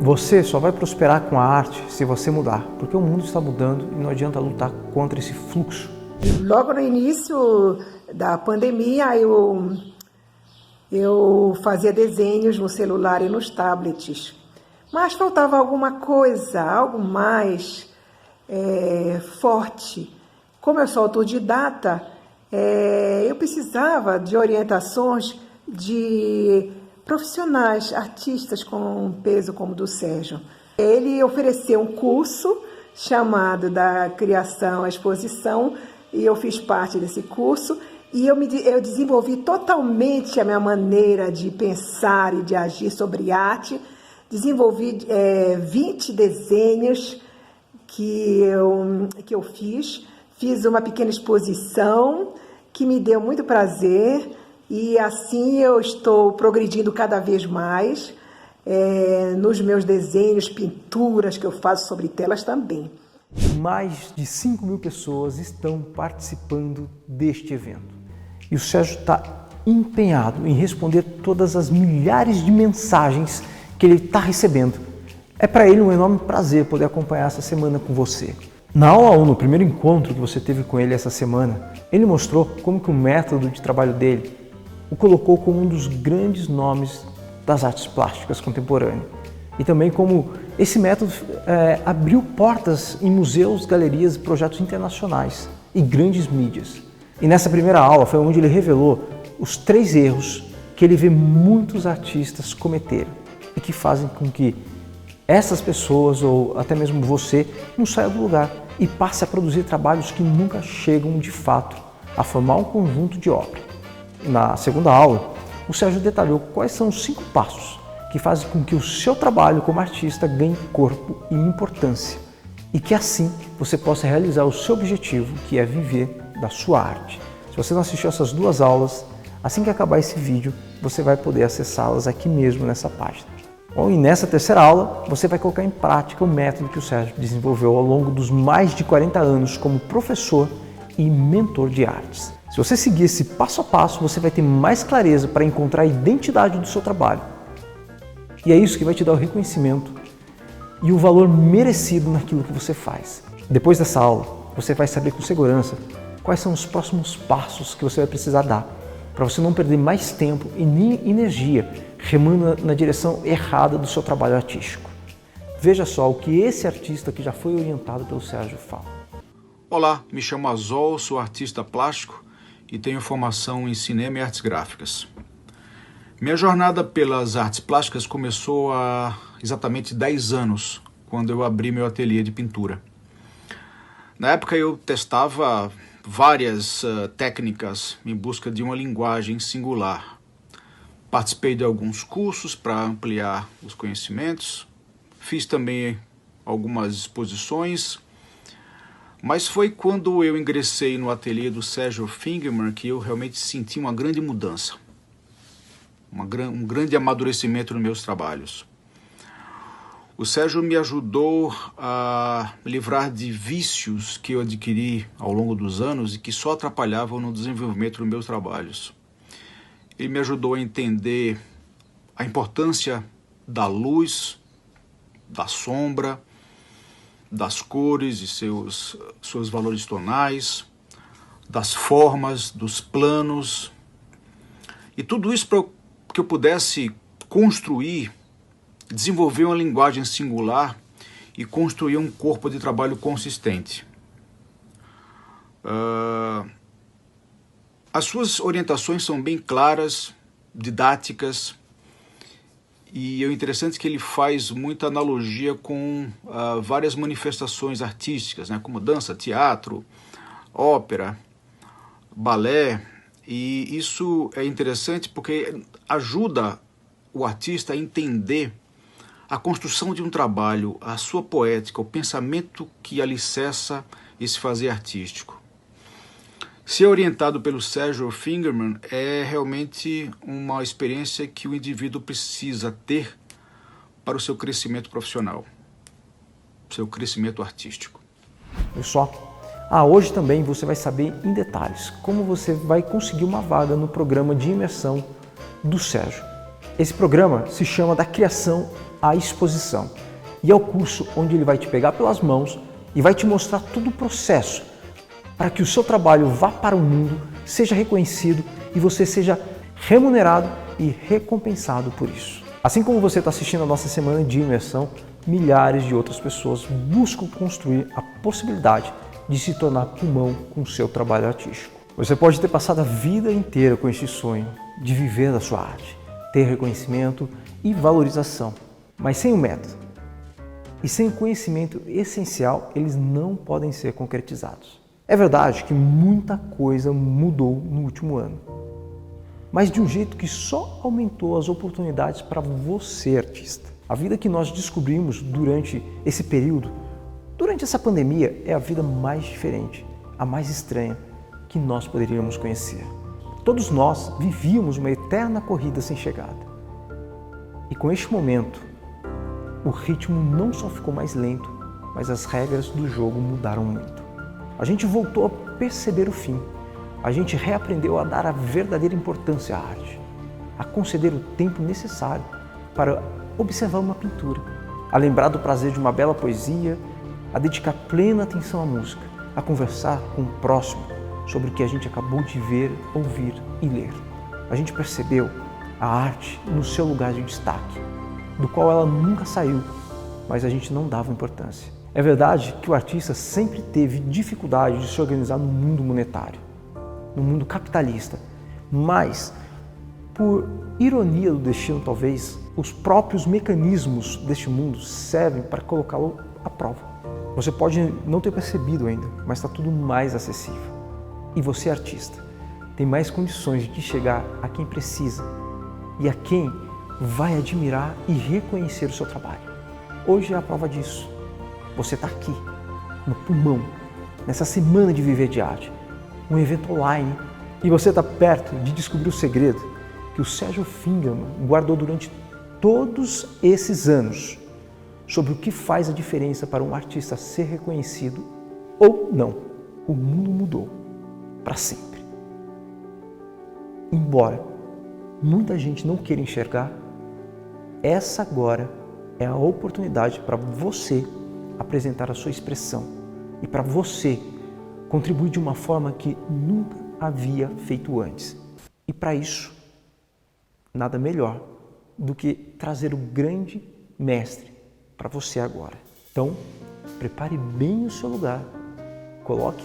Você só vai prosperar com a arte se você mudar, porque o mundo está mudando e não adianta lutar contra esse fluxo. Logo no início da pandemia, eu fazia desenhos no celular e nos tablets, mas faltava alguma coisa, algo mais forte. Como eu sou autodidata, eu precisava de orientações de profissionais, artistas com peso como o do Sérgio. Ele ofereceu um curso chamado da Criação à Exposição e eu fiz parte desse curso e eu desenvolvi totalmente a minha maneira de pensar e de agir sobre arte. Desenvolvi 20 desenhos que eu fiz uma pequena exposição que me deu muito prazer e assim eu estou progredindo cada vez mais nos meus desenhos, pinturas que eu faço sobre telas também. Mais de 5.000 pessoas estão participando deste evento e o Sérgio está empenhado em responder todas as milhares de mensagens que ele está recebendo. É para ele um enorme prazer poder acompanhar essa semana com você. Na aula 1, no primeiro encontro que você teve com ele essa semana, ele mostrou como que o método de trabalho dele o colocou como um dos grandes nomes das artes plásticas contemporâneas. E também como esse método abriu portas em museus, galerias e projetos internacionais e grandes mídias. E nessa primeira aula foi onde ele revelou os 3 erros que ele vê muitos artistas cometerem e que fazem com que essas pessoas, ou até mesmo você, não saia do lugar e passe a produzir trabalhos que nunca chegam de fato a formar um conjunto de obra. Na segunda aula, o Sérgio detalhou quais são os 5 passos que fazem com que o seu trabalho como artista ganhe corpo e importância e que assim você possa realizar o seu objetivo, que é viver da sua arte. Se você não assistiu essas 2 aulas, assim que acabar esse vídeo, você vai poder acessá-las aqui mesmo nessa página. Bom, e nessa terceira aula, você vai colocar em prática o método que o Sérgio desenvolveu ao longo dos mais de 40 anos como professor e mentor de artes. Se você seguir esse passo a passo, você vai ter mais clareza para encontrar a identidade do seu trabalho. E é isso que vai te dar o reconhecimento e o valor merecido naquilo que você faz. Depois dessa aula, você vai saber com segurança quais são os próximos passos que você vai precisar dar para você não perder mais tempo e nem energia remando na direção errada do seu trabalho artístico. Veja só o que esse artista que já foi orientado pelo Sérgio fala. Olá, me chamo Azol, sou artista plástico e tenho formação em cinema e artes gráficas. Minha jornada pelas artes plásticas começou há exatamente 10 anos, quando eu abri meu ateliê de pintura. Na época eu testava várias técnicas em busca de uma linguagem singular. Participei de alguns cursos para ampliar os conhecimentos, fiz também algumas exposições, mas foi quando eu ingressei no ateliê do Sérgio Fingerman que eu realmente senti uma grande mudança, um grande amadurecimento nos meus trabalhos. O Sérgio me ajudou a me livrar de vícios que eu adquiri ao longo dos anos e que só atrapalhavam no desenvolvimento dos meus trabalhos. Ele me ajudou a entender a importância da luz, da sombra, das cores e seus valores tonais, das formas, dos planos, e tudo isso para que eu pudesse construir, desenvolver uma linguagem singular e construir um corpo de trabalho consistente. As suas orientações são bem claras, didáticas, e é interessante que ele faz muita analogia com várias manifestações artísticas, né, como dança, teatro, ópera, balé, e isso é interessante porque ajuda o artista a entender a construção de um trabalho, a sua poética, o pensamento que alicerça esse fazer artístico. Ser orientado pelo Sérgio Fingerman é realmente uma experiência que o indivíduo precisa ter para o seu crescimento profissional, seu crescimento artístico. Pessoal, hoje também você vai saber em detalhes como você vai conseguir uma vaga no programa de imersão do Sérgio. Esse programa se chama da Criação a exposição. E é o curso onde ele vai te pegar pelas mãos e vai te mostrar todo o processo para que o seu trabalho vá para o mundo, seja reconhecido e você seja remunerado e recompensado por isso. Assim como você está assistindo a nossa semana de imersão, milhares de outras pessoas buscam construir a possibilidade de se tornar pulmão com o seu trabalho artístico. Você pode ter passado a vida inteira com este sonho de viver da sua arte, ter reconhecimento e valorização, mas sem o método e sem o conhecimento essencial, eles não podem ser concretizados. É verdade que muita coisa mudou no último ano, mas de um jeito que só aumentou as oportunidades para você, artista. A vida que nós descobrimos durante esse período, durante essa pandemia, é a vida mais diferente, a mais estranha que nós poderíamos conhecer. Todos nós vivíamos uma eterna corrida sem chegada. E com este momento, o ritmo não só ficou mais lento, mas as regras do jogo mudaram muito. A gente voltou a perceber o fim. A gente reaprendeu a dar a verdadeira importância à arte, a conceder o tempo necessário para observar uma pintura, a lembrar do prazer de uma bela poesia, a dedicar plena atenção à música, a conversar com o próximo sobre o que a gente acabou de ver, ouvir e ler. A gente percebeu a arte no seu lugar de destaque, do qual ela nunca saiu, mas a gente não dava importância. É verdade que o artista sempre teve dificuldade de se organizar no mundo monetário, no mundo capitalista, mas, por ironia do destino talvez, os próprios mecanismos deste mundo servem para colocá-lo à prova. Você pode não ter percebido ainda, mas está tudo mais acessível. E você, artista, tem mais condições de chegar a quem precisa e a quem vai admirar e reconhecer o seu trabalho. Hoje é a prova disso. Você está aqui, no pulmão, nessa semana de viver de arte, um evento online, e você está perto de descobrir o segredo que o Sérgio Fingerman guardou durante todos esses anos sobre o que faz a diferença para um artista ser reconhecido ou não. O mundo mudou para sempre. Embora muita gente não queira enxergar, essa agora é a oportunidade para você apresentar a sua expressão e para você contribuir de uma forma que nunca havia feito antes. E para isso, nada melhor do que trazer o grande mestre para você agora. Então, prepare bem o seu lugar, coloque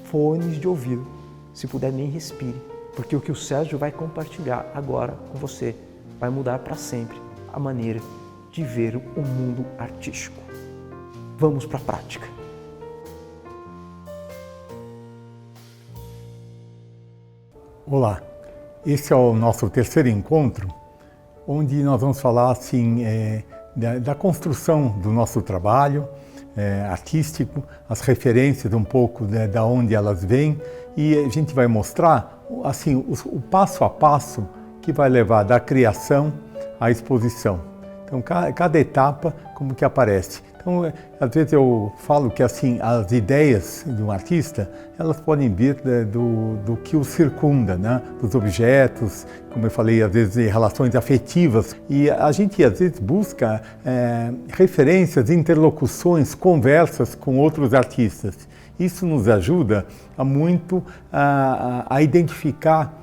fones de ouvido, se puder nem respire, porque o que o Sérgio vai compartilhar agora com você vai mudar para sempre a maneira de ver o mundo artístico. Vamos para a prática. Olá, esse é o nosso terceiro encontro, onde nós vamos falar assim, da construção do nosso trabalho artístico, as referências um pouco da onde elas vêm, e a gente vai mostrar assim, o passo a passo que vai levar da criação à exposição. Então, cada etapa, como que aparece. Então, às vezes eu falo que assim, as ideias de um artista, elas podem vir do que o circunda, né? Dos objetos, como eu falei, às vezes relações afetivas. E a gente às vezes busca referências, interlocuções, conversas com outros artistas. Isso nos ajuda muito a identificar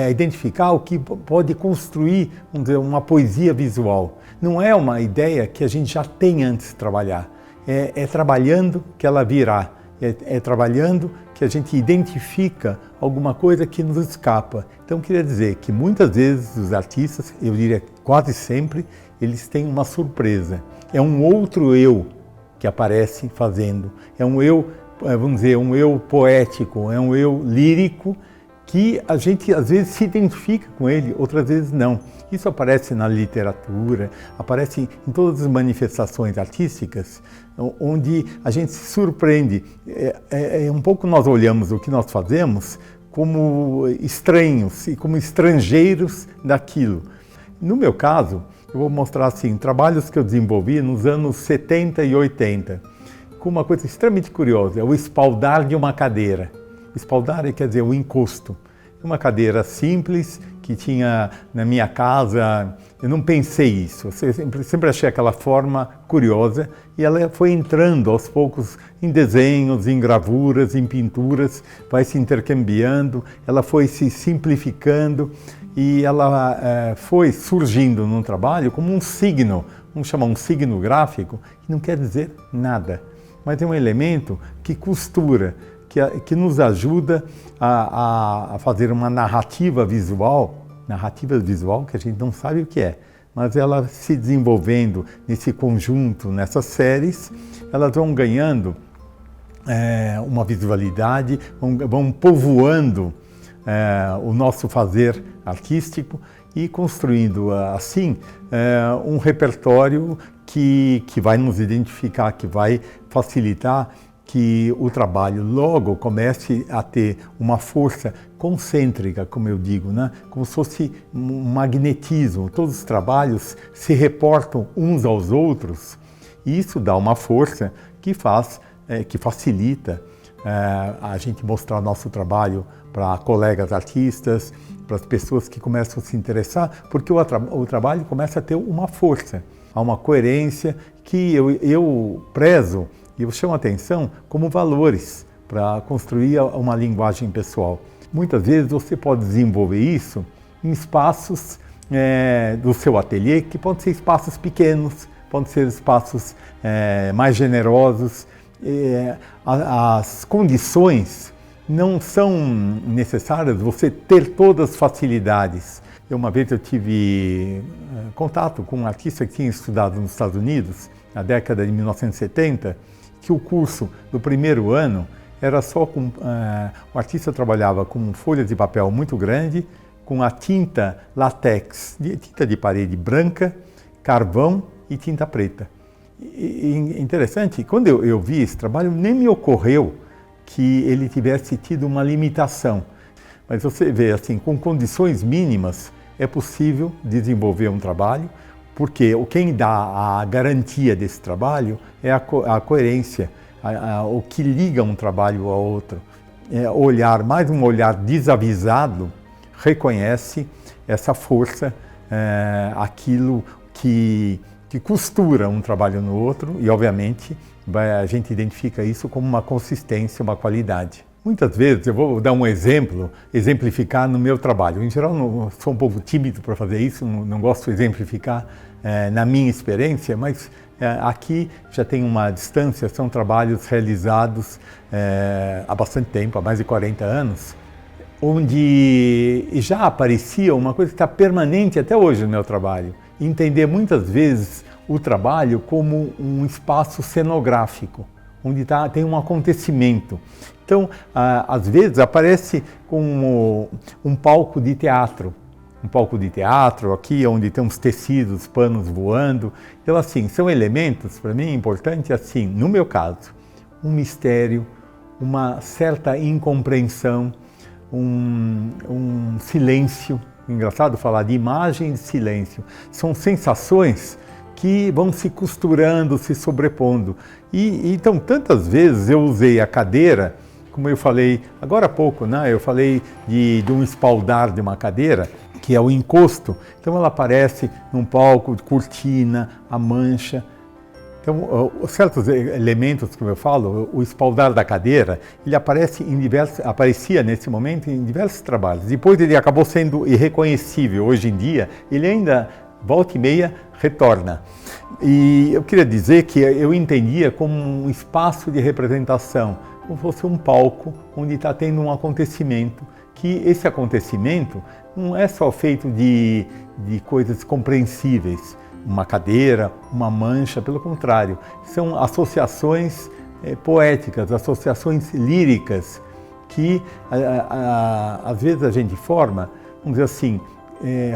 identificar o que pode construir, vamos dizer, uma poesia visual. Não é uma ideia que a gente já tem antes de trabalhar. É trabalhando que ela virá. É trabalhando que a gente identifica alguma coisa que nos escapa. Então, queria dizer que muitas vezes os artistas, eu diria quase sempre, eles têm uma surpresa. É um outro eu que aparece fazendo. É um eu, vamos dizer, um eu poético, é um eu lírico, que a gente às vezes se identifica com ele, outras vezes não. Isso aparece na literatura, aparece em todas as manifestações artísticas, onde a gente se surpreende. Um pouco nós olhamos o que nós fazemos como estranhos e como estrangeiros daquilo. No meu caso, eu vou mostrar assim, trabalhos que eu desenvolvi nos anos 70 e 80, com uma coisa extremamente curiosa, é o espaldar de uma cadeira. Espaldar quer dizer o encosto. Uma cadeira simples que tinha na minha casa. Eu não pensei isso, eu sempre achei aquela forma curiosa e ela foi entrando aos poucos em desenhos, em gravuras, em pinturas, vai se intercambiando, ela foi se simplificando e ela foi surgindo num trabalho como um signo, vamos chamar um signo gráfico, que não quer dizer nada, mas é um elemento que costura, que nos ajuda a fazer uma narrativa visual que a gente não sabe o que é, mas ela se desenvolvendo nesse conjunto, nessas séries, elas vão ganhando uma visualidade, vão povoando o nosso fazer artístico e construindo assim um repertório que vai nos identificar, que vai facilitar que o trabalho logo comece a ter uma força concêntrica, como eu digo, né? Como se fosse um magnetismo. Todos os trabalhos se reportam uns aos outros e isso dá uma força que facilita a gente mostrar o nosso trabalho para colegas artistas, para as pessoas que começam a se interessar, porque o trabalho começa a ter uma força, há uma coerência que eu prezo e eu chamo a atenção como valores para construir uma linguagem pessoal. Muitas vezes você pode desenvolver isso em espaços do seu ateliê, que podem ser espaços pequenos, podem ser espaços mais generosos. As condições não são necessárias você ter todas as facilidades. Uma vez eu tive contato com um artista que tinha estudado nos Estados Unidos, na década de 1970, que o curso do primeiro ano era só com... o artista trabalhava com folhas de papel muito grande, com a tinta látex, tinta de parede branca, carvão e tinta preta. E interessante, quando eu vi esse trabalho, nem me ocorreu que ele tivesse tido uma limitação. Mas você vê, assim, com condições mínimas, é possível desenvolver um trabalho, porque quem dá a garantia desse trabalho é a coerência, o que liga um trabalho ao outro. Mais um olhar desavisado reconhece essa força, aquilo que costura um trabalho no outro e, obviamente, a gente identifica isso como uma consistência, uma qualidade. Muitas vezes, eu vou dar um exemplificar no meu trabalho. Em geral, eu sou um pouco tímido para fazer isso, não gosto de exemplificar na minha experiência, mas aqui já tem uma distância, são trabalhos realizados há bastante tempo, há mais de 40 anos, onde já aparecia uma coisa que está permanente até hoje no meu trabalho. Entender muitas vezes o trabalho como um espaço cenográfico, onde tem um acontecimento. Então, às vezes aparece como um palco de teatro. Um palco de teatro aqui, onde tem uns tecidos, panos voando. Então, assim, são elementos, para mim, importantes, assim, no meu caso, um mistério, uma certa incompreensão, um silêncio. Engraçado falar de imagem e de silêncio. São sensações que vão se costurando, se sobrepondo. Então, tantas vezes eu usei a cadeira, como eu falei agora há pouco, né? Eu falei de um espaldar de uma cadeira, que é o encosto. Então, ela aparece num palco, de cortina, a mancha. Então, certos elementos, como eu falo, o espaldar da cadeira, ele aparecia nesse momento em diversos trabalhos. Depois ele acabou sendo irreconhecível. Hoje em dia, ele ainda, volta e meia, retorna. E eu queria dizer que eu entendia como um espaço de representação, como se fosse um palco onde está tendo um acontecimento, que esse acontecimento não é só feito de coisas compreensíveis, uma cadeira, uma mancha, pelo contrário, são associações poéticas, associações líricas que às vezes a gente forma, vamos dizer assim,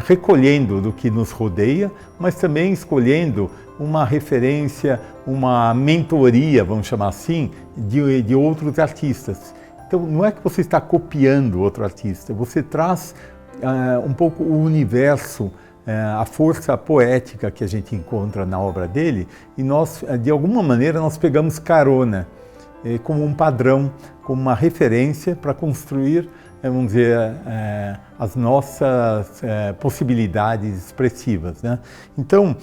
recolhendo do que nos rodeia, mas também escolhendo uma referência, uma mentoria, vamos chamar assim, de outros artistas. Então não é que você está copiando outro artista, você traz um pouco o universo, a força poética que a gente encontra na obra dele, e nós, de alguma maneira, nós pegamos carona como um padrão, como uma referência para construir vamos dizer, as nossas possibilidades expressivas, né? Então,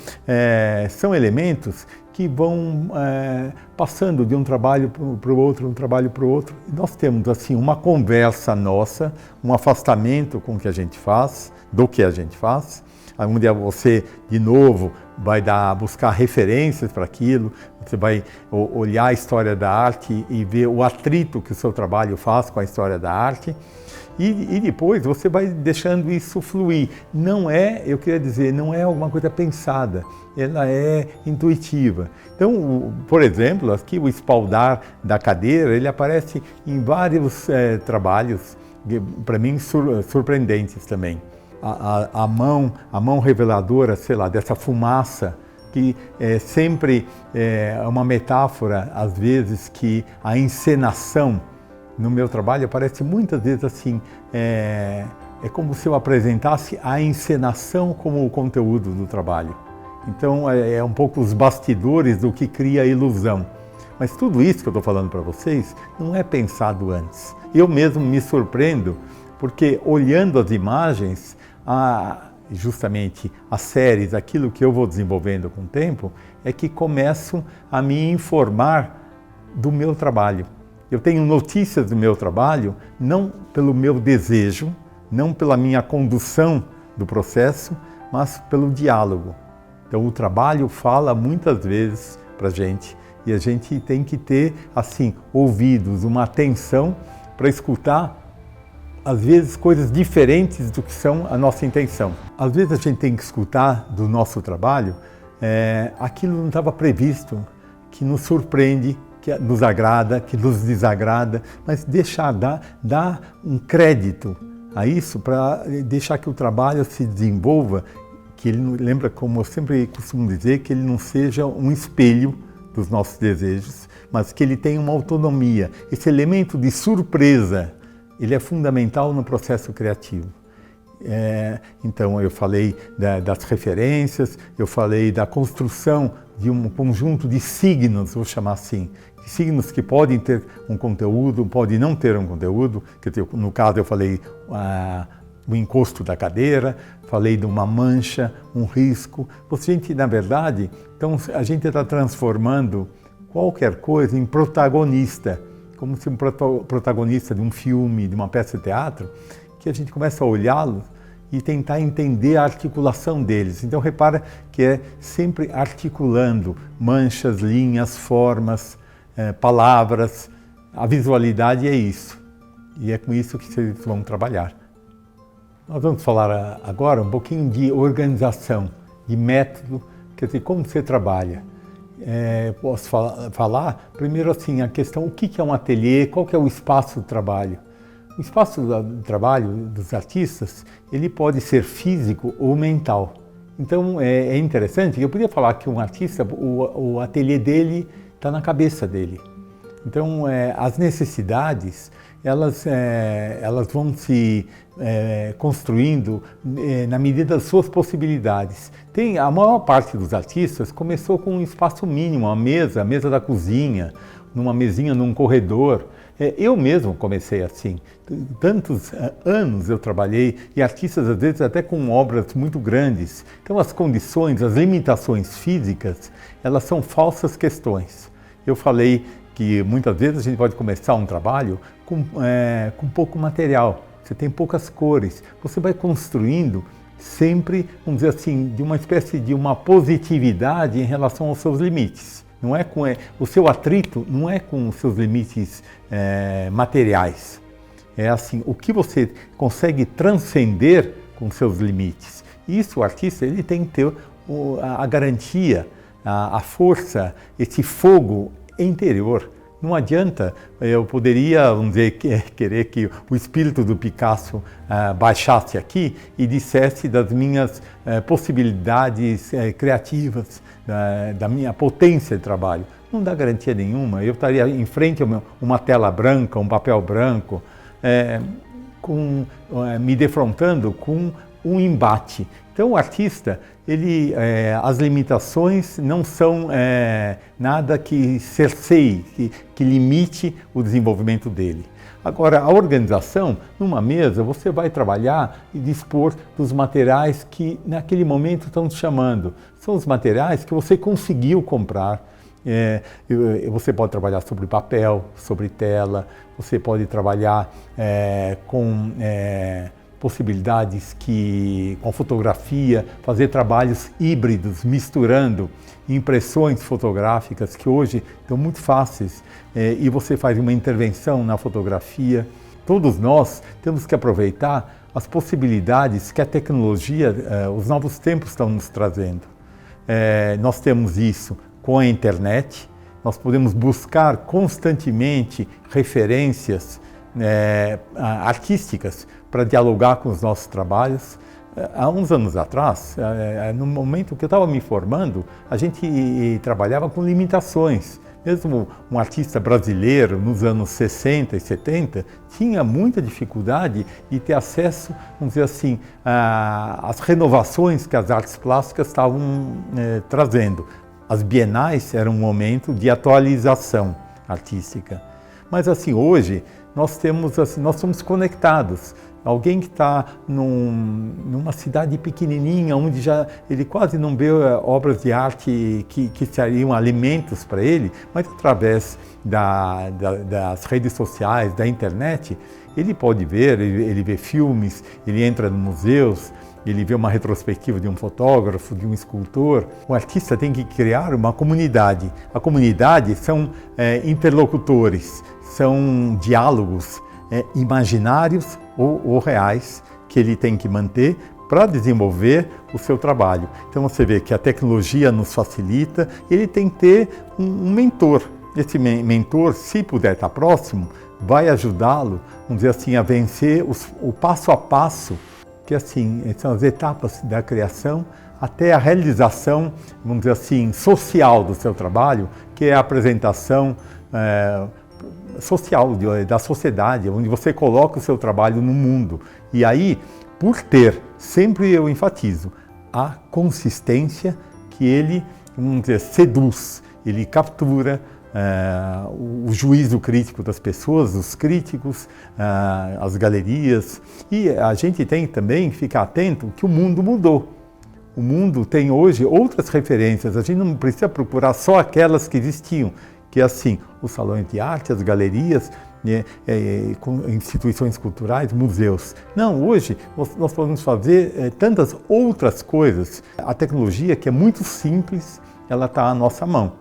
são elementos que vão passando de um trabalho para o outro, um trabalho para o outro. Nós temos assim uma conversa nossa, um afastamento com o que a gente faz, do que a gente faz. Um dia você, de novo, vai buscar referências para aquilo, você vai olhar a história da arte e ver o atrito que o seu trabalho faz com a história da arte. E depois você vai deixando isso fluir. Não é, eu queria dizer, não é alguma coisa pensada, ela é intuitiva. Então, por exemplo, aqui o espaldar da cadeira, ele aparece em vários trabalhos, para mim, surpreendentes também. A mão reveladora, sei lá, dessa fumaça, que sempre é uma metáfora, às vezes, que a encenação no meu trabalho aparece muitas vezes assim, é como se eu apresentasse a encenação como o conteúdo do trabalho. Então é um pouco os bastidores do que cria a ilusão. Mas tudo isso que eu estou falando para vocês não é pensado antes. Eu mesmo me surpreendo, porque olhando as imagens, justamente as séries, aquilo que eu vou desenvolvendo com o tempo, é que começam a me informar do meu trabalho. Eu tenho notícias do meu trabalho, não pelo meu desejo, não pela minha condução do processo, mas pelo diálogo. Então o trabalho fala muitas vezes para a gente e a gente tem que ter, assim, ouvidos, uma atenção para escutar às vezes coisas diferentes do que são a nossa intenção. Às vezes a gente tem que escutar do nosso trabalho aquilo que não estava previsto, que nos surpreende, que nos agrada, que nos desagrada, mas dar um crédito a isso para deixar que o trabalho se desenvolva, que ele, lembra, como eu sempre costumo dizer, que ele não seja um espelho dos nossos desejos, mas que ele tenha uma autonomia. Esse elemento de surpresa, ele é fundamental no processo criativo. Então eu falei das referências, eu falei da construção de um conjunto de signos, vou chamar assim, de signos que podem ter um conteúdo, podem não ter um conteúdo. No caso eu falei o encosto da cadeira, falei de uma mancha, um risco. Na verdade, então a gente está transformando qualquer coisa em protagonista, como se um protagonista de um filme, de uma peça de teatro, que a gente começa a olhá-los e tentar entender a articulação deles. Então repara que é sempre articulando manchas, linhas, formas, palavras. A visualidade é isso. E é com isso que vocês vão trabalhar. Nós vamos falar agora um pouquinho de organização, de método, quer dizer, como você trabalha. Posso falar primeiro assim, a questão, o que é um ateliê, qual que é o espaço de trabalho. O espaço de trabalho dos artistas, ele pode ser físico ou mental. Então é interessante, eu podia falar que um artista, o ateliê dele está na cabeça dele. Então as necessidades, elas vão se construindo na medida das suas possibilidades. A maior parte dos artistas começou com um espaço mínimo, a mesa da cozinha, numa mesinha num corredor. Eu mesmo comecei assim. Tantos anos eu trabalhei, e artistas às vezes até com obras muito grandes. Então as condições, as limitações físicas, elas são falsas questões. Eu falei que muitas vezes a gente pode começar um trabalho com pouco material. Você tem poucas cores. Você vai construindo sempre, vamos dizer assim, de uma espécie de uma positividade em relação aos seus limites. Não é o seu atrito não é com os seus limites materiais. É assim, o que você consegue transcender com seus limites. Isso o artista ele tem que ter a garantia, a força, esse fogo interior. Não adianta, eu poderia, vamos dizer, querer que o espírito do Picasso baixasse aqui e dissesse das minhas possibilidades criativas, da minha potência de trabalho. Não dá garantia nenhuma. Eu estaria em frente a uma tela branca, um papel branco, me defrontando com um embate. Então o artista, as limitações não são nada que cerceie, que limite o desenvolvimento dele. Agora, a organização, numa mesa, você vai trabalhar e dispor dos materiais que naquele momento estão te chamando. São os materiais que você conseguiu comprar. Você pode trabalhar sobre papel, sobre tela, você pode trabalhar com possibilidades com fotografia, fazer trabalhos híbridos, misturando impressões fotográficas que hoje estão muito fáceis e você faz uma intervenção na fotografia. Todos nós temos que aproveitar as possibilidades que a tecnologia, os novos tempos estão nos trazendo. Nós temos isso com a internet, nós podemos buscar constantemente referências artísticas para dialogar com os nossos trabalhos. Há uns anos atrás, no momento que eu estava me formando, a gente trabalhava com limitações. Mesmo um artista brasileiro nos anos 60 e 70 tinha muita dificuldade de ter acesso, vamos dizer assim, às renovações que as artes plásticas estavam trazendo. As bienais eram um momento de atualização artística. Mas assim, hoje nós somos conectados. Alguém que está numa cidade pequenininha, onde ele quase não vê obras de arte que seriam alimentos para ele, mas através das redes sociais, da internet, ele pode ver, ele vê filmes, ele entra nos museus, ele vê uma retrospectiva de um fotógrafo, de um escultor. O artista tem que criar uma comunidade. A comunidade são interlocutores, são diálogos imaginários ou reais que ele tem que manter para desenvolver o seu trabalho. Então você vê que a tecnologia nos facilita, ele tem que ter um mentor. Esse mentor, se puder estar próximo, vai ajudá-lo, vamos dizer assim, a vencer o passo a passo, que assim, são as etapas da criação até a realização, vamos dizer assim, social do seu trabalho, que é a apresentação social da sociedade, onde você coloca o seu trabalho no mundo. E aí, por ter, sempre eu enfatizo, a consistência que ele, vamos dizer, seduz, ele captura o juízo crítico das pessoas, os críticos, as galerias. E a gente tem também que ficar atento que o mundo mudou. O mundo tem hoje outras referências, a gente não precisa procurar só aquelas que existiam, que é assim, os salões de arte, as galerias, instituições culturais, museus. Não, hoje nós podemos fazer tantas outras coisas. A tecnologia, que é muito simples, ela está à nossa mão.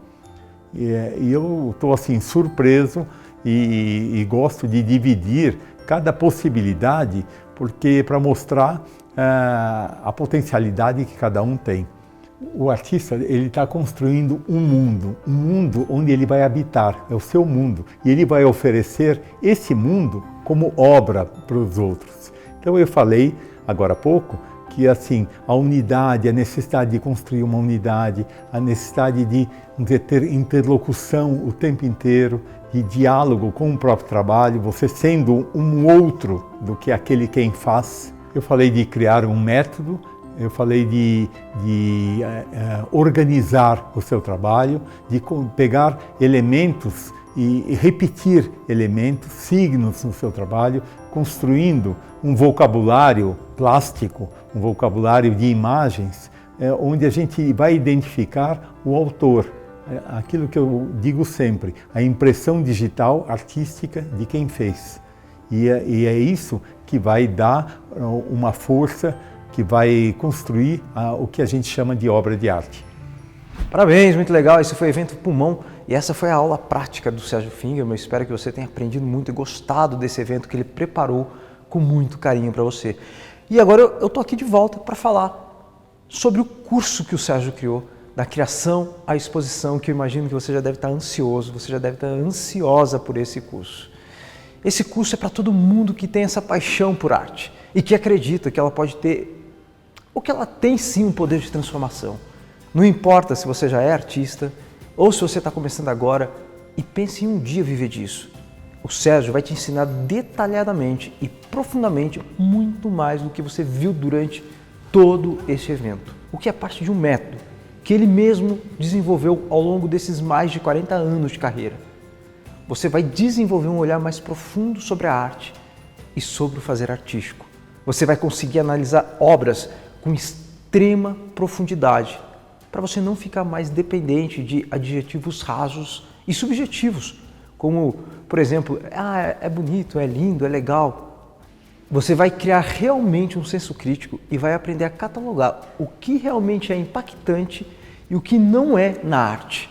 E eu estou assim surpreso e gosto de dividir cada possibilidade, porque para mostrar a potencialidade que cada um tem. O artista, ele está construindo um mundo onde ele vai habitar, é o seu mundo, e ele vai oferecer esse mundo como obra para os outros. Então eu falei agora há pouco que assim, a unidade, a necessidade de construir uma unidade, a necessidade de ter interlocução o tempo inteiro, de diálogo com o próprio trabalho, você sendo um outro do que aquele quem faz. Eu falei de criar um método, eu falei de organizar o seu trabalho, de pegar elementos e repetir elementos, signos no seu trabalho, construindo um vocabulário plástico, um vocabulário de imagens, onde a gente vai identificar o autor. Aquilo que eu digo sempre, a impressão digital artística de quem fez. E é isso que vai dar uma força, que vai construir o que a gente chama de obra de arte. Parabéns, muito legal. Esse foi o Evento Pulmão e essa foi a aula prática do Sérgio Fingerman. Eu espero que você tenha aprendido muito e gostado desse evento que ele preparou com muito carinho para você. E agora eu estou aqui de volta para falar sobre o curso que o Sérgio criou, da criação à exposição, que eu imagino que você já deve estar ansioso, você já deve estar ansiosa por esse curso. Esse curso é para todo mundo que tem essa paixão por arte e que acredita que ela pode ter, ou que ela tem sim um poder de transformação. Não importa se você já é artista ou se você está começando agora e pense em um dia viver disso. O Sérgio vai te ensinar detalhadamente e profundamente muito mais do que você viu durante todo esse evento, o que é parte de um método que ele mesmo desenvolveu ao longo desses mais de 40 anos de carreira. você vai desenvolver um olhar mais profundo sobre a arte e sobre o fazer artístico. Você vai conseguir analisar obras com extrema profundidade, para você não ficar mais dependente de adjetivos rasos e subjetivos, como, por exemplo, é bonito, é lindo, é legal. Você vai criar realmente um senso crítico e vai aprender a catalogar o que realmente é impactante e o que não é na arte.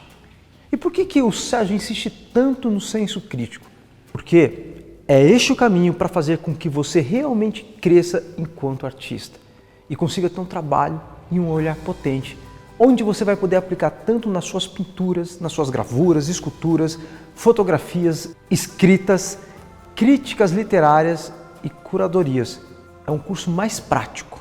E por que o Sérgio insiste tanto no senso crítico? Porque é este o caminho para fazer com que você realmente cresça enquanto artista e consiga ter um trabalho e um olhar potente, onde você vai poder aplicar tanto nas suas pinturas, nas suas gravuras, esculturas, fotografias, escritas, críticas literárias e curadorias. É um curso mais prático.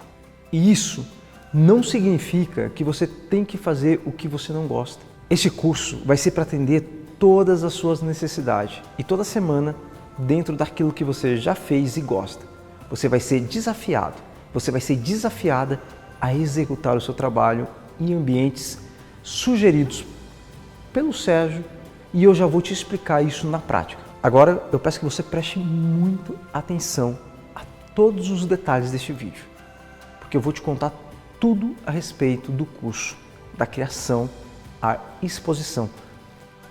E isso não significa que você tem que fazer o que você não gosta. Este curso vai ser para atender todas as suas necessidades e toda semana, dentro daquilo que você já fez e gosta, você vai ser desafiado, você vai ser desafiada a executar o seu trabalho em ambientes sugeridos pelo Sérgio, e eu já vou te explicar isso na prática. Agora eu peço que você preste muito atenção a todos os detalhes deste vídeo, porque eu vou te contar tudo a respeito do curso, da criação à exposição,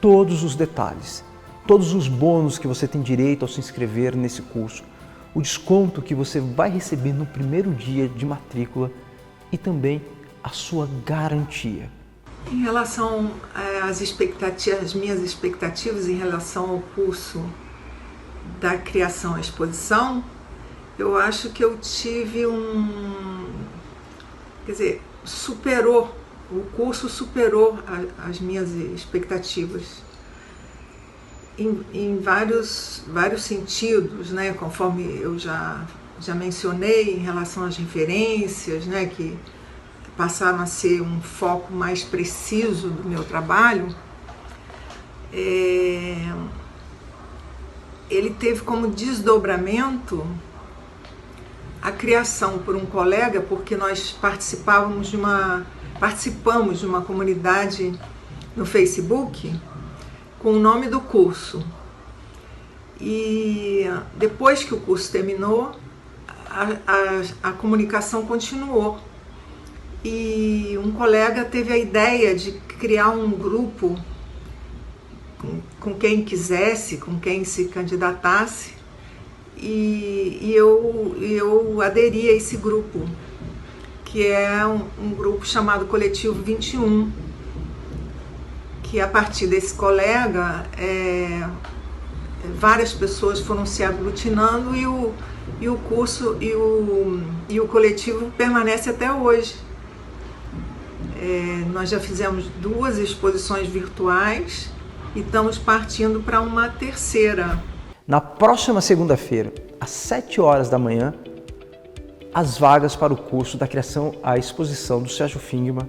todos os detalhes, todos os bônus que você tem direito ao se inscrever nesse curso, o desconto que você vai receber no primeiro dia de matrícula e também a sua garantia. Em relação às minhas expectativas em relação ao curso da criação à exposição, eu acho que eu tive o curso superou as minhas expectativas em vários sentidos, né? Conforme eu já mencionei, em relação às referências, né? Que passaram a ser um foco mais preciso do meu trabalho. Ele teve como desdobramento a criação por um colega, porque nós participamos de uma comunidade no Facebook com o nome do curso. E depois que o curso terminou, a comunicação continuou. E um colega teve a ideia de criar um grupo com quem quisesse, com quem se candidatasse, e eu aderi a esse grupo, que é um grupo chamado Coletivo 21, que a partir desse colega, várias pessoas foram se aglutinando e o curso e o coletivo permanece até hoje. Nós já fizemos 2 exposições virtuais e estamos partindo para uma terceira. Na próxima segunda-feira, às 7 horas da manhã, as vagas para o curso da criação à exposição do Sérgio Fingman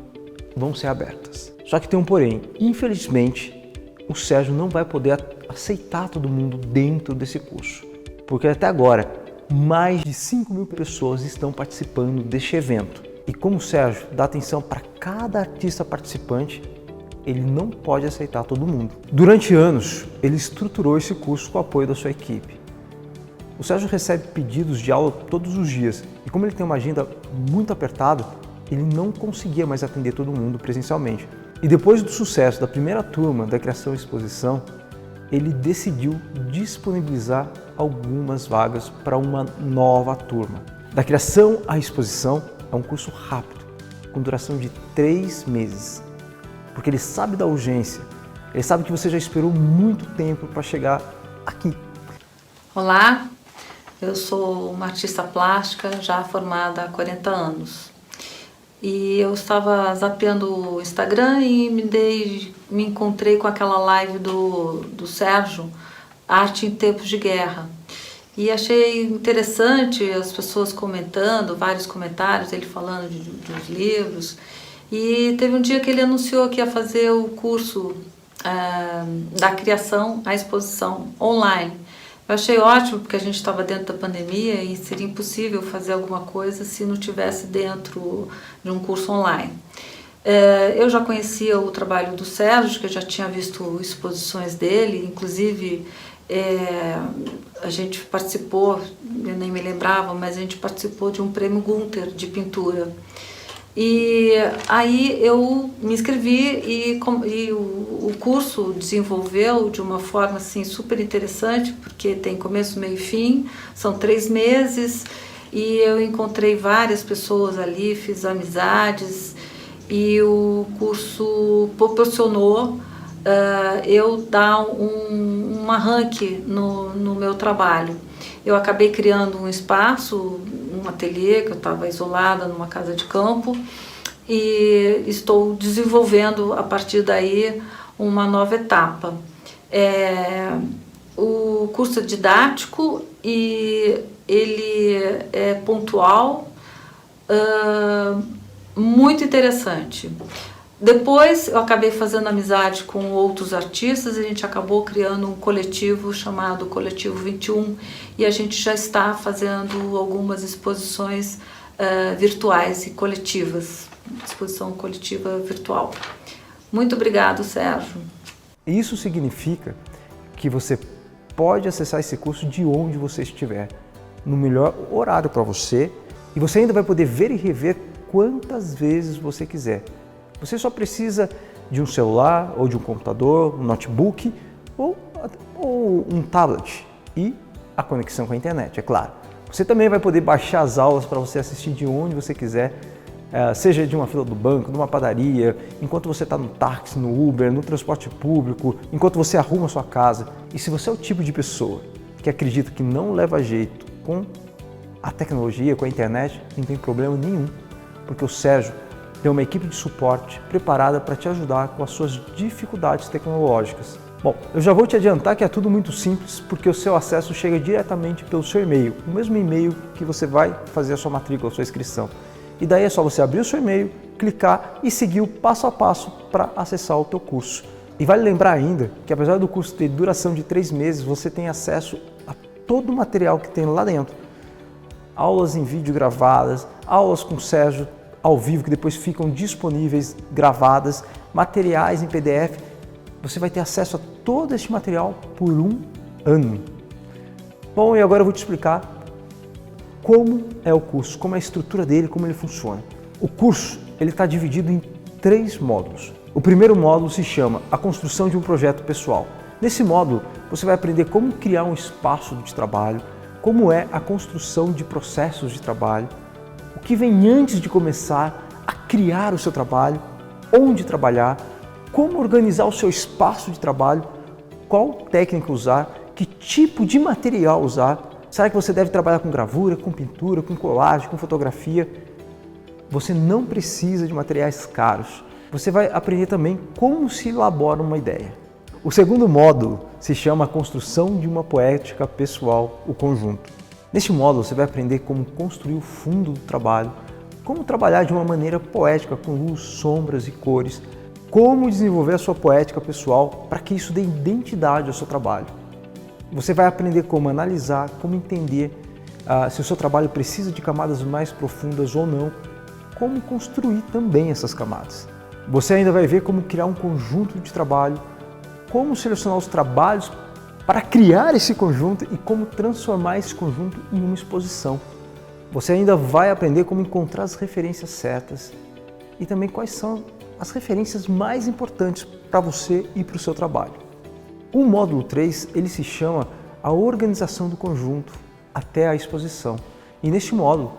vão ser abertas. Só que tem um porém. Infelizmente, o Sérgio não vai poder aceitar todo mundo dentro desse curso, porque até agora mais de 5.000 pessoas estão participando deste evento. E como o Sérgio dá atenção para cada artista participante, ele não pode aceitar todo mundo. Durante anos, ele estruturou esse curso com o apoio da sua equipe. O Sérgio recebe pedidos de aula todos os dias e como ele tem uma agenda muito apertada, ele não conseguia mais atender todo mundo presencialmente. E depois do sucesso da primeira turma da criação e exposição, ele decidiu disponibilizar algumas vagas para uma nova turma. Da criação à exposição é um curso rápido, com duração de 3 meses, porque ele sabe da urgência, ele sabe que você já esperou muito tempo para chegar aqui. Olá, eu sou uma artista plástica já formada há 40 anos. E eu estava zapeando o Instagram e me encontrei com aquela live do Sérgio, Arte em Tempos de Guerra. E achei interessante as pessoas comentando, vários comentários, ele falando dos livros. E teve um dia que ele anunciou que ia fazer o curso da criação à exposição online. Eu achei ótimo, porque a gente estava dentro da pandemia e seria impossível fazer alguma coisa se não tivesse dentro de um curso online. Eu já conhecia o trabalho do Sérgio, que eu já tinha visto exposições dele, inclusive a gente participou, eu nem me lembrava, mas a gente participou de um prêmio Gunter de pintura. E aí eu me inscrevi e o curso desenvolveu de uma forma assim, super interessante, porque tem começo, meio e fim, são 3 meses, e eu encontrei várias pessoas ali, fiz amizades, e o curso proporcionou eu dar um arranque no meu trabalho. Eu acabei criando um espaço, um ateliê, que eu estava isolada numa casa de campo, e estou desenvolvendo a partir daí uma nova etapa. O curso é didático e ele é pontual, muito interessante. Depois eu acabei fazendo amizade com outros artistas, a gente acabou criando um coletivo chamado Coletivo 21 e a gente já está fazendo algumas exposições virtuais e coletivas, exposição coletiva virtual. Muito obrigado, Sérgio. Isso significa que você pode acessar esse curso de onde você estiver, no melhor horário para você, e você ainda vai poder ver e rever quantas vezes você quiser. Você só precisa de um celular, ou de um computador, um notebook, ou um tablet e a conexão com a internet, é claro. Você também vai poder baixar as aulas para você assistir de onde você quiser, seja de uma fila do banco, numa padaria, enquanto você está no táxi, no Uber, no transporte público, enquanto você arruma a sua casa. E se você é o tipo de pessoa que acredita que não leva jeito com a tecnologia, com a internet, não tem problema nenhum, porque o Sérgio tem uma equipe de suporte preparada para te ajudar com as suas dificuldades tecnológicas. Bom, eu já vou te adiantar que é tudo muito simples, porque o seu acesso chega diretamente pelo seu e-mail, o mesmo e-mail que você vai fazer a sua matrícula, a sua inscrição. E daí é só você abrir o seu e-mail, clicar e seguir o passo a passo para acessar o teu curso. E vale lembrar ainda que apesar do curso ter duração de 3 meses, você tem acesso a todo o material que tem lá dentro. Aulas em vídeo gravadas, aulas com o Sérgio ao vivo que depois ficam disponíveis gravadas, materiais em PDF. Você vai ter acesso a todo este material por 1 ano. Bom, e agora eu vou te explicar como é o curso, como é a estrutura dele, como ele funciona. O curso ele está dividido em 3 módulos. O primeiro módulo se chama A Construção de um Projeto Pessoal. Nesse módulo, você vai aprender como criar um espaço de trabalho, como é a construção de processos de trabalho, o que vem antes de começar a criar o seu trabalho, onde trabalhar, como organizar o seu espaço de trabalho, qual técnica usar, que tipo de material usar. Será que você deve trabalhar com gravura, com pintura, com colagem, com fotografia? Você não precisa de materiais caros. Você vai aprender também como se elabora uma ideia. O segundo módulo se chama a construção de uma poética pessoal, o conjunto. Neste módulo você vai aprender como construir o fundo do trabalho, como trabalhar de uma maneira poética com luz, sombras e cores, como desenvolver a sua poética pessoal para que isso dê identidade ao seu trabalho. Você vai aprender como analisar, como entender se o seu trabalho precisa de camadas mais profundas ou não, como construir também essas camadas. Você ainda vai ver como criar um conjunto de trabalho, como selecionar os trabalhos para criar esse conjunto e como transformar esse conjunto em uma exposição. Você ainda vai aprender como encontrar as referências certas e também quais são as referências mais importantes para você e para o seu trabalho. O módulo 3, ele se chama a organização do conjunto até a exposição. E neste módulo,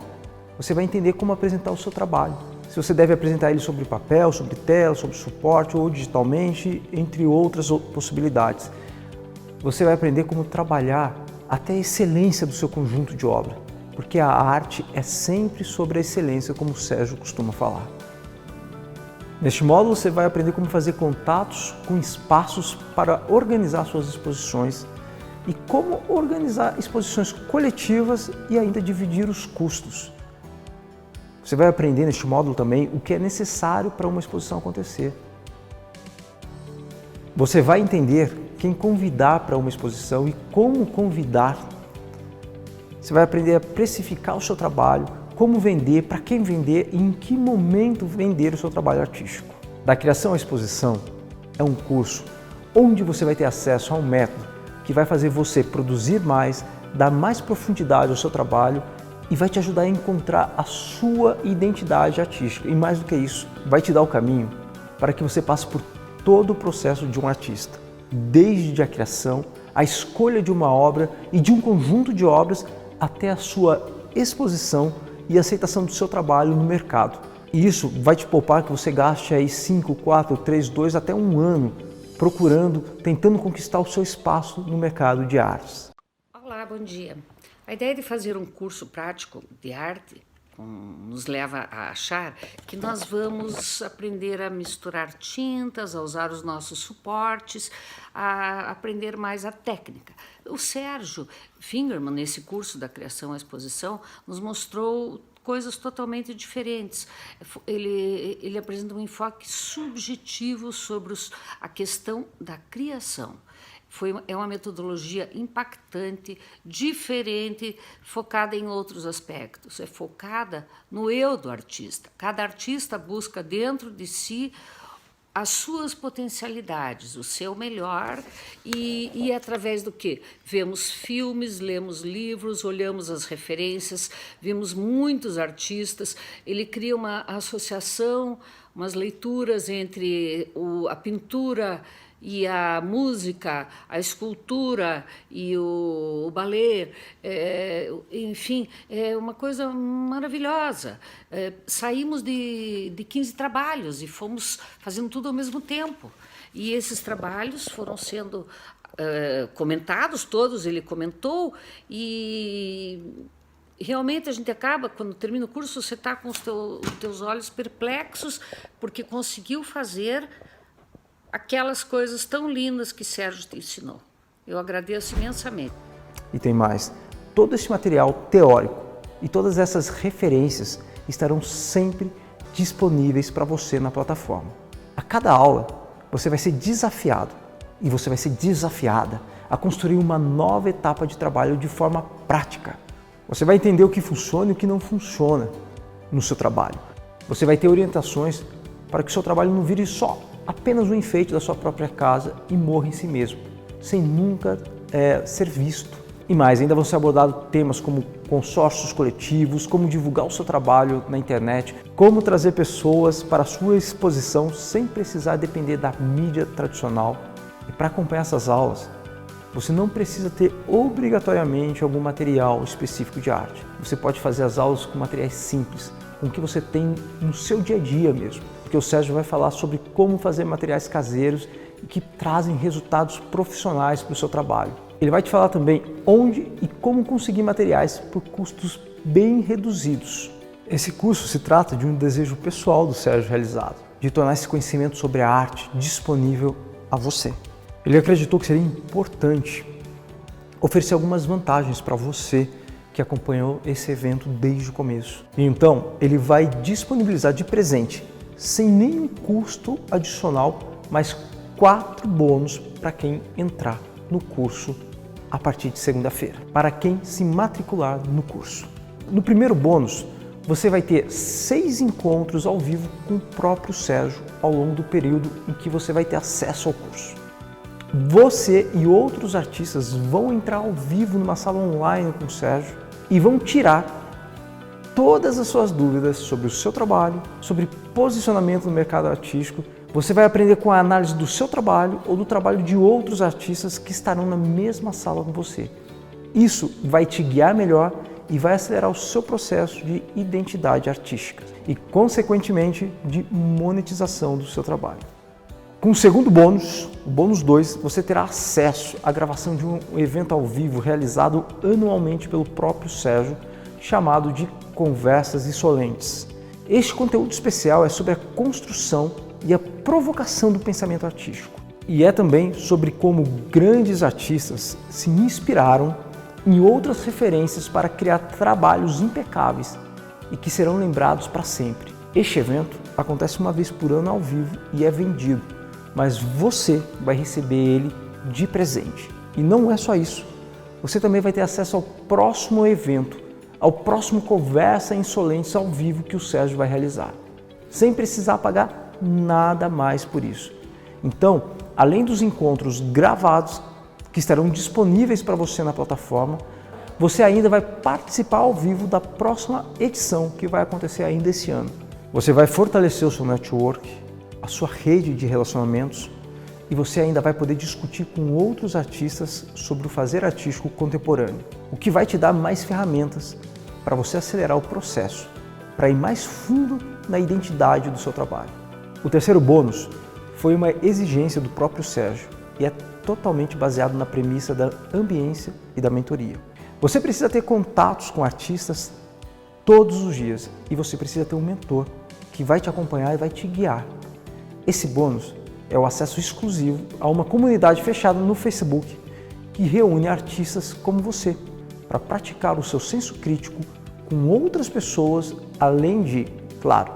você vai entender como apresentar o seu trabalho. Se você deve apresentar ele sobre papel, sobre tela, sobre suporte ou digitalmente, entre outras possibilidades. Você vai aprender como trabalhar até a excelência do seu conjunto de obra, porque a arte é sempre sobre a excelência, como o Sérgio costuma falar. Neste módulo você vai aprender como fazer contatos com espaços para organizar suas exposições e como organizar exposições coletivas e ainda dividir os custos. Você vai aprender neste módulo também o que é necessário para uma exposição acontecer. Você vai entender quem convidar para uma exposição e como convidar. Você vai aprender a precificar o seu trabalho, como vender, para quem vender e em que momento vender o seu trabalho artístico. Da criação à exposição é um curso onde você vai ter acesso a um método que vai fazer você produzir mais, dar mais profundidade ao seu trabalho e vai te ajudar a encontrar a sua identidade artística. E mais do que isso, vai te dar o caminho para que você passe por todo o processo de um artista, desde a criação, a escolha de uma obra e de um conjunto de obras até a sua exposição e aceitação do seu trabalho no mercado. E isso vai te poupar que você gaste aí 5, 4, 3, 2 até um ano procurando, tentando conquistar o seu espaço no mercado de artes. Olá, bom dia. A ideia de fazer um curso prático de arte nos leva a achar que nós vamos aprender a misturar tintas, a usar os nossos suportes, a aprender mais a técnica. O Sérgio Fingerman, nesse curso da criação à exposição, nos mostrou coisas totalmente diferentes. Ele apresenta um enfoque subjetivo sobre a questão da criação. É uma metodologia impactante, diferente, focada em outros aspectos. É focada no eu do artista. Cada artista busca dentro de si as suas potencialidades, o seu melhor, e através do quê? Vemos filmes, lemos livros, olhamos as referências, vimos muitos artistas. Ele cria uma associação, umas leituras entre a pintura e a música, a escultura e o ballet, enfim, é uma coisa maravilhosa. Saímos de 15 trabalhos e fomos fazendo tudo ao mesmo tempo. E esses trabalhos foram sendo comentados, todos ele comentou, e realmente a gente acaba, quando termina o curso, você está com os teus olhos perplexos, porque conseguiu fazer aquelas coisas tão lindas que Sérgio te ensinou. Eu agradeço imensamente. E tem mais, todo esse material teórico e todas essas referências estarão sempre disponíveis para você na plataforma. A cada aula, você vai ser desafiado e você vai ser desafiada a construir uma nova etapa de trabalho de forma prática. Você vai entender o que funciona e o que não funciona no seu trabalho. Você vai ter orientações para que o seu trabalho não vire só apenas um enfeite da sua própria casa e morra em si mesmo, sem nunca ser visto. E mais, ainda vão ser abordados temas como consórcios coletivos, como divulgar o seu trabalho na internet, como trazer pessoas para a sua exposição sem precisar depender da mídia tradicional. E para acompanhar essas aulas, você não precisa ter obrigatoriamente algum material específico de arte. Você pode fazer as aulas com materiais simples, com o que você tem no seu dia a dia mesmo. Porque o Sérgio vai falar sobre como fazer materiais caseiros que trazem resultados profissionais para o seu trabalho. Ele vai te falar também onde e como conseguir materiais por custos bem reduzidos. Esse curso se trata de um desejo pessoal do Sérgio realizado, de tornar esse conhecimento sobre a arte disponível a você. Ele acreditou que seria importante oferecer algumas vantagens para você que acompanhou esse evento desde o começo. E então, ele vai disponibilizar de presente, sem nenhum custo adicional, mais 4 bônus para quem entrar no curso a partir de segunda-feira, para quem se matricular no curso. No primeiro bônus, você vai ter 6 encontros ao vivo com o próprio Sérgio ao longo do período em que você vai ter acesso ao curso. Você e outros artistas vão entrar ao vivo numa sala online com o Sérgio e vão tirar todas as suas dúvidas sobre o seu trabalho, sobre posicionamento no mercado artístico. Você vai aprender com a análise do seu trabalho ou do trabalho de outros artistas que estarão na mesma sala com você. Isso vai te guiar melhor e vai acelerar o seu processo de identidade artística e, consequentemente, de monetização do seu trabalho. Com o segundo bônus, o bônus 2, você terá acesso à gravação de um evento ao vivo realizado anualmente pelo próprio Sérgio, chamado de Conversas Insolentes. Este conteúdo especial é sobre a construção e a provocação do pensamento artístico. E é também sobre como grandes artistas se inspiraram em outras referências para criar trabalhos impecáveis e que serão lembrados para sempre. Este evento acontece uma vez por ano ao vivo e é vendido, mas você vai receber ele de presente. E não é só isso. Você também vai ter acesso ao próximo evento, ao próximo Conversa Insolentes ao vivo que o Sérgio vai realizar, sem precisar pagar nada mais por isso. Então, além dos encontros gravados que estarão disponíveis para você na plataforma, você ainda vai participar ao vivo da próxima edição que vai acontecer ainda esse ano. Você vai fortalecer o seu network, a sua rede de relacionamentos, e você ainda vai poder discutir com outros artistas sobre o fazer artístico contemporâneo, o que vai te dar mais ferramentas para você acelerar o processo, para ir mais fundo na identidade do seu trabalho. O terceiro bônus foi uma exigência do próprio Sérgio e é totalmente baseado na premissa da ambiência e da mentoria. Você precisa ter contatos com artistas todos os dias e você precisa ter um mentor que vai te acompanhar e vai te guiar. Esse bônus é o acesso exclusivo a uma comunidade fechada no Facebook que reúne artistas como você para praticar o seu senso crítico com outras pessoas, além de, claro,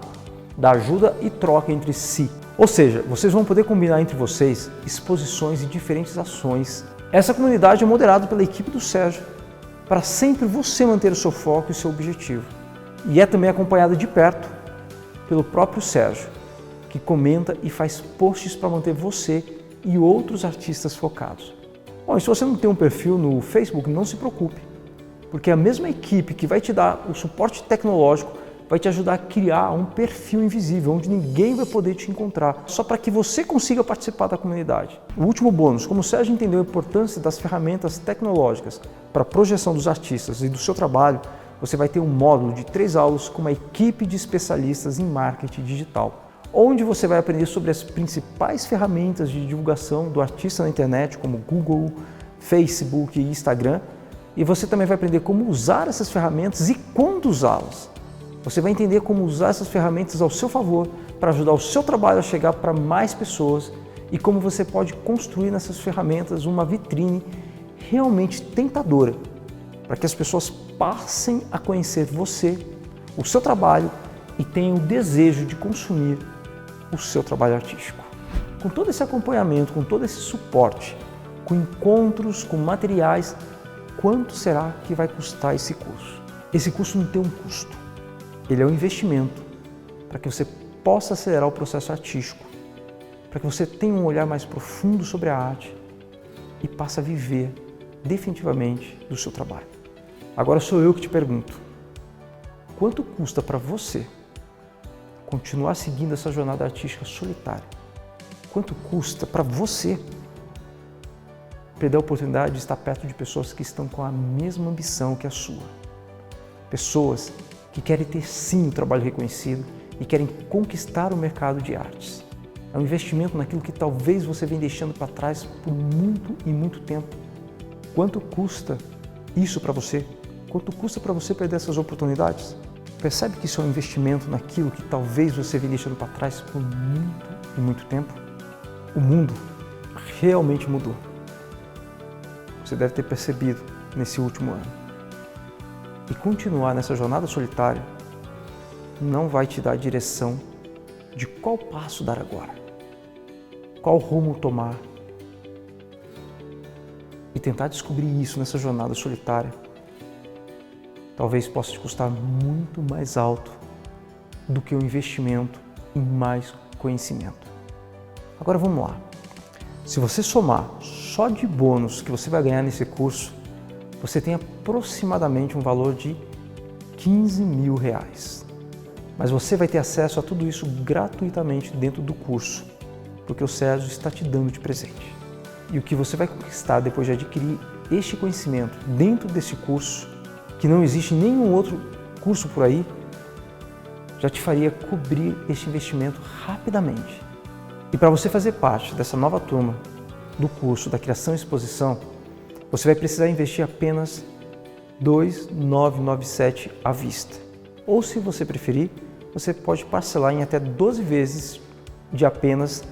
da ajuda e troca entre si. Ou seja, vocês vão poder combinar entre vocês exposições e diferentes ações. Essa comunidade é moderada pela equipe do Sérgio, para sempre você manter o seu foco e o seu objetivo. E é também acompanhada de perto pelo próprio Sérgio, que comenta e faz posts para manter você e outros artistas focados. Bom, e se você não tem um perfil no Facebook, não se preocupe, porque a mesma equipe que vai te dar o suporte tecnológico vai te ajudar a criar um perfil invisível, onde ninguém vai poder te encontrar, só para que você consiga participar da comunidade. O último bônus, como o Sérgio entendeu a importância das ferramentas tecnológicas para a projeção dos artistas e do seu trabalho, você vai ter um módulo de 3 aulas com uma equipe de especialistas em marketing digital, onde você vai aprender sobre as principais ferramentas de divulgação do artista na internet, como Google, Facebook e Instagram, e você também vai aprender como usar essas ferramentas e quando usá-las. Você vai entender como usar essas ferramentas ao seu favor para ajudar o seu trabalho a chegar para mais pessoas e como você pode construir nessas ferramentas uma vitrine realmente tentadora para que as pessoas passem a conhecer você, o seu trabalho e tenham o desejo de consumir o seu trabalho artístico. Com todo esse acompanhamento, com todo esse suporte, com encontros, com materiais, quanto será que vai custar esse curso? Esse curso não tem um custo. Ele é um investimento para que você possa acelerar o processo artístico, para que você tenha um olhar mais profundo sobre a arte e passe a viver definitivamente do seu trabalho. Agora sou eu que te pergunto, quanto custa para você continuar seguindo essa jornada artística solitária? Quanto custa para você perder a oportunidade de estar perto de pessoas que estão com a mesma ambição que a sua? Pessoas que querem ter sim um trabalho reconhecido e querem conquistar o mercado de artes. É um investimento naquilo que talvez você venha deixando para trás por muito e muito tempo. Quanto custa isso para você? Quanto custa para você perder essas oportunidades? Percebe que isso é um investimento naquilo que talvez você venha deixando para trás por muito e muito tempo? O mundo realmente mudou. Você deve ter percebido nesse último ano. E continuar nessa jornada solitária não vai te dar a direção de qual passo dar agora, qual rumo tomar. E tentar descobrir isso nessa jornada solitária talvez possa te custar muito mais alto do que o investimento em mais conhecimento. Agora vamos lá. Se você somar só de bônus que você vai ganhar nesse curso, você tem aproximadamente um valor de R$15 mil. Mas você vai ter acesso a tudo isso gratuitamente dentro do curso, porque o Sérgio está te dando de presente. E o que você vai conquistar depois de adquirir este conhecimento dentro desse curso, que não existe nenhum outro curso por aí, já te faria cobrir este investimento rapidamente. E para você fazer parte dessa nova turma do curso da Criação e Exposição, você vai precisar investir apenas R$ 2.997 à vista. Ou, se você preferir, você pode parcelar em até 12 vezes de apenas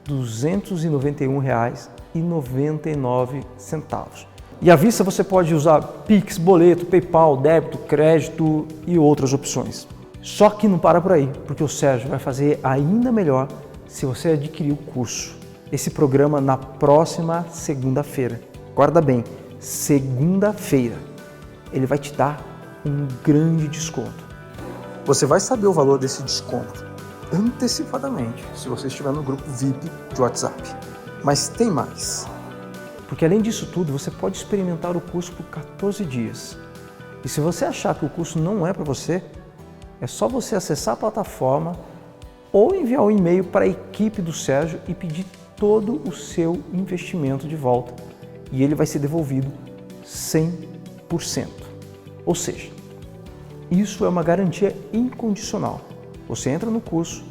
R$ 291,99. E à vista você pode usar Pix, boleto, PayPal, débito, crédito e outras opções. Só que não para por aí, porque o Sérgio vai fazer ainda melhor se você adquirir o curso. Esse programa na próxima segunda-feira. Guarda bem, segunda-feira. Ele vai te dar um grande desconto. Você vai saber o valor desse desconto antecipadamente se você estiver no grupo VIP de WhatsApp. Mas tem mais. Porque além disso tudo, você pode experimentar o curso por 14 dias. E se você achar que o curso não é para você, é só você acessar a plataforma ou enviar um e-mail para a equipe do Sérgio e pedir todo o seu investimento de volta. E ele vai ser devolvido 100%. Ou seja, isso é uma garantia incondicional. Você entra no curso,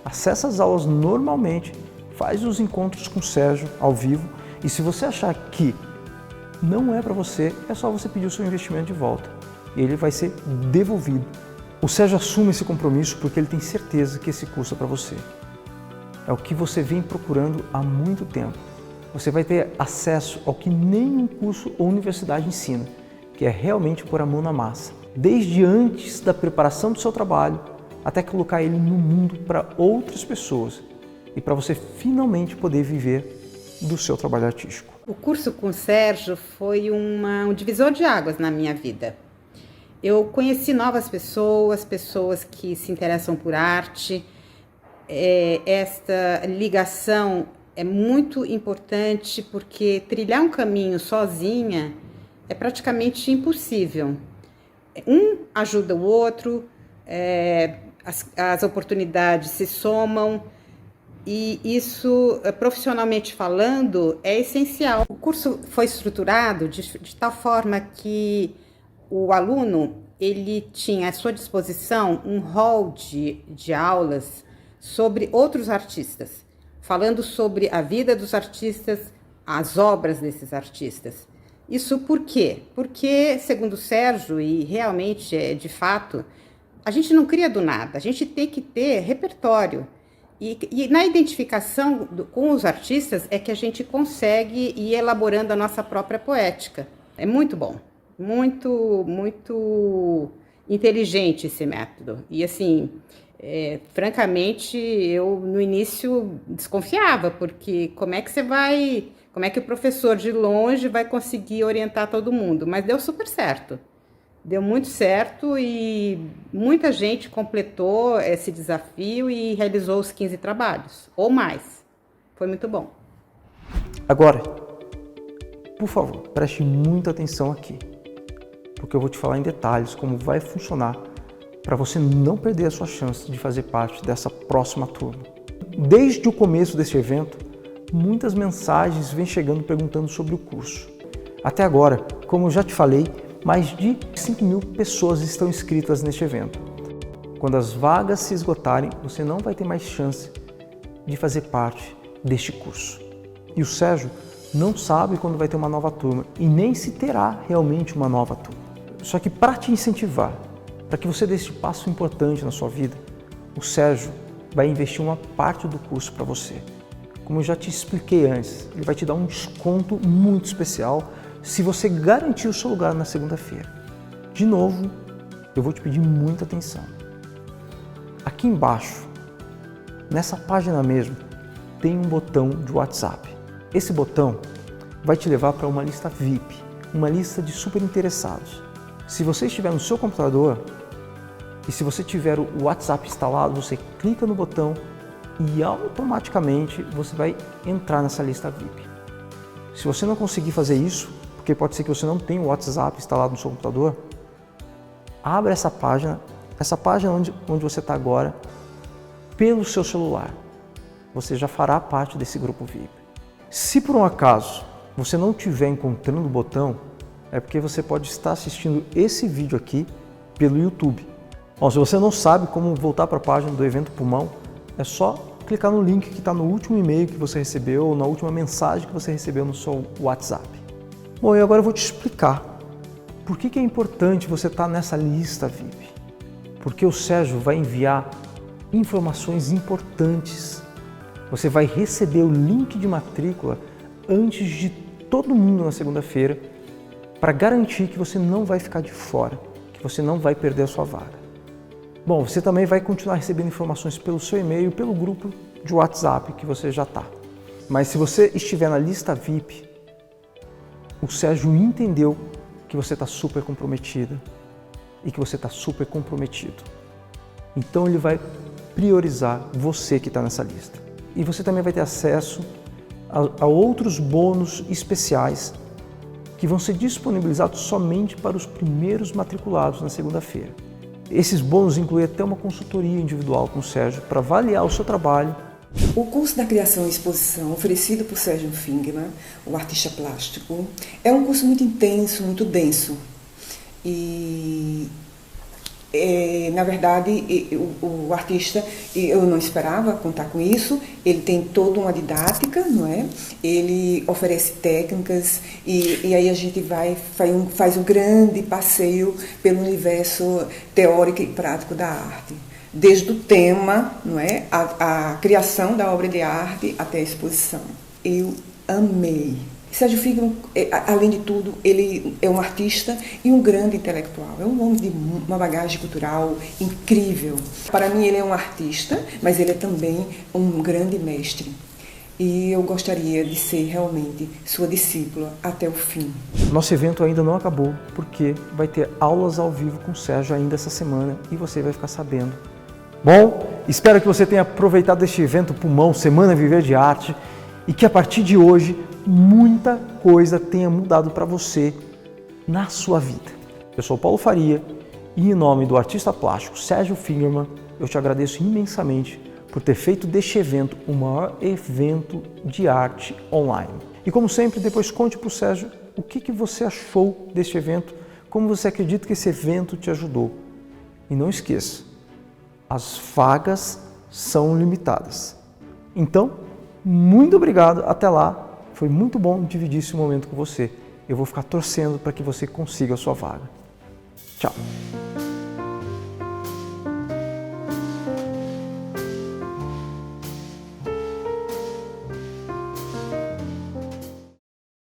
acessa as aulas normalmente, faz os encontros com o Sérgio ao vivo e se você achar que não é para você, é só você pedir o seu investimento de volta e ele vai ser devolvido. O Sérgio assume esse compromisso porque ele tem certeza que esse curso é para você. É o que você vem procurando há muito tempo. Você vai ter acesso ao que nenhum curso ou universidade ensina, que é realmente pôr a mão na massa. Desde antes da preparação do seu trabalho, até colocar ele no mundo para outras pessoas e para você finalmente poder viver do seu trabalho artístico. O curso com o Sérgio foi um divisor de águas na minha vida. Eu conheci novas pessoas, pessoas que se interessam por arte. Esta ligação é muito importante porque trilhar um caminho sozinha é praticamente impossível. Um ajuda o outro, as oportunidades se somam e isso, profissionalmente falando, é essencial. O curso foi estruturado de tal forma que o aluno ele tinha à sua disposição um hall de aulas sobre outros artistas, falando sobre a vida dos artistas, as obras desses artistas. Isso por quê? Porque, segundo o Sérgio, e realmente de fato, a gente não cria do nada, a gente tem que ter repertório. E na identificação com os artistas é que a gente consegue ir elaborando a nossa própria poética. É muito bom, muito inteligente esse método. E assim, francamente, eu no início desconfiava, porque como é que o professor de longe vai conseguir orientar todo mundo? Mas deu super certo. Deu muito certo e muita gente completou esse desafio e realizou os 15 trabalhos, ou mais. Foi muito bom. Agora, por favor, preste muita atenção aqui, porque eu vou te falar em detalhes como vai funcionar para você não perder a sua chance de fazer parte dessa próxima turma. Desde o começo deste evento, muitas mensagens vêm chegando perguntando sobre o curso. Até agora, como eu já te falei, mais de 5.000 pessoas estão inscritas neste evento. Quando as vagas se esgotarem, você não vai ter mais chance de fazer parte deste curso. E o Sérgio não sabe quando vai ter uma nova turma e nem se terá realmente uma nova turma. Só que para te incentivar, para que você dê esse passo importante na sua vida, o Sérgio vai investir uma parte do curso para você. Como eu já te expliquei antes, ele vai te dar um desconto muito especial se você garantir o seu lugar na segunda-feira. De novo, eu vou te pedir muita atenção. Aqui embaixo, nessa página mesmo, tem um botão de WhatsApp. Esse botão vai te levar para uma lista VIP, uma lista de super interessados. Se você estiver no seu computador e se você tiver o WhatsApp instalado, você clica no botão e automaticamente você vai entrar nessa lista VIP. Se você não conseguir fazer isso, porque pode ser que você não tenha o WhatsApp instalado no seu computador, abra essa página onde você está agora, pelo seu celular. Você já fará parte desse grupo VIP. Se por um acaso você não estiver encontrando o botão, é porque você pode estar assistindo esse vídeo aqui pelo YouTube. Bom, se você não sabe como voltar para a página do Evento Pulmão, é só clicar no link que está no último e-mail que você recebeu ou na última mensagem que você recebeu no seu WhatsApp. Bom, e agora eu vou te explicar por que é importante você estar nessa lista VIP. Porque o Sérgio vai enviar informações importantes. Você vai receber o link de matrícula antes de todo mundo na segunda-feira para garantir que você não vai ficar de fora, que você não vai perder a sua vaga. Bom, você também vai continuar recebendo informações pelo seu e-mail e pelo grupo de WhatsApp que você já está. Mas se você estiver na lista VIP, o Sérgio entendeu que você está super comprometida e que você está super comprometido. Então ele vai priorizar você que está nessa lista. E você também vai ter acesso a outros bônus especiais que vão ser disponibilizados somente para os primeiros matriculados na segunda-feira. Esses bônus incluem até uma consultoria individual com o Sérgio para avaliar o seu trabalho. O curso da Criação e Exposição, oferecido por Sérgio Fingerman, o artista plástico, é um curso muito intenso, muito denso. E, na verdade, o artista, eu não esperava contar com isso, ele tem toda uma didática, não é? Ele oferece técnicas e aí a gente faz um grande passeio pelo universo teórico e prático da arte. Desde o tema, não é? A criação da obra de arte até a exposição. Eu amei. Sérgio Fingerman, além de tudo, ele é um artista e um grande intelectual. É um homem de uma bagagem cultural incrível. Para mim, ele é um artista, mas ele é também um grande mestre. E eu gostaria de ser realmente sua discípula até o fim. Nosso evento ainda não acabou, porque vai ter aulas ao vivo com o Sérgio ainda essa semana e você vai ficar sabendo. Bom, espero que você tenha aproveitado este evento Pulmão, Semana Viver de Arte, e que a partir de hoje muita coisa tenha mudado para você na sua vida. Eu sou Paulo Faria e em nome do artista plástico Sérgio Fingerman, eu te agradeço imensamente por ter feito deste evento o maior evento de arte online. E como sempre, depois conte para o Sérgio o que você achou deste evento, como você acredita que esse evento te ajudou. E não esqueça, as vagas são limitadas. Então, muito obrigado, até lá. Foi muito bom dividir esse momento com você. Eu vou ficar torcendo para que você consiga a sua vaga. Tchau!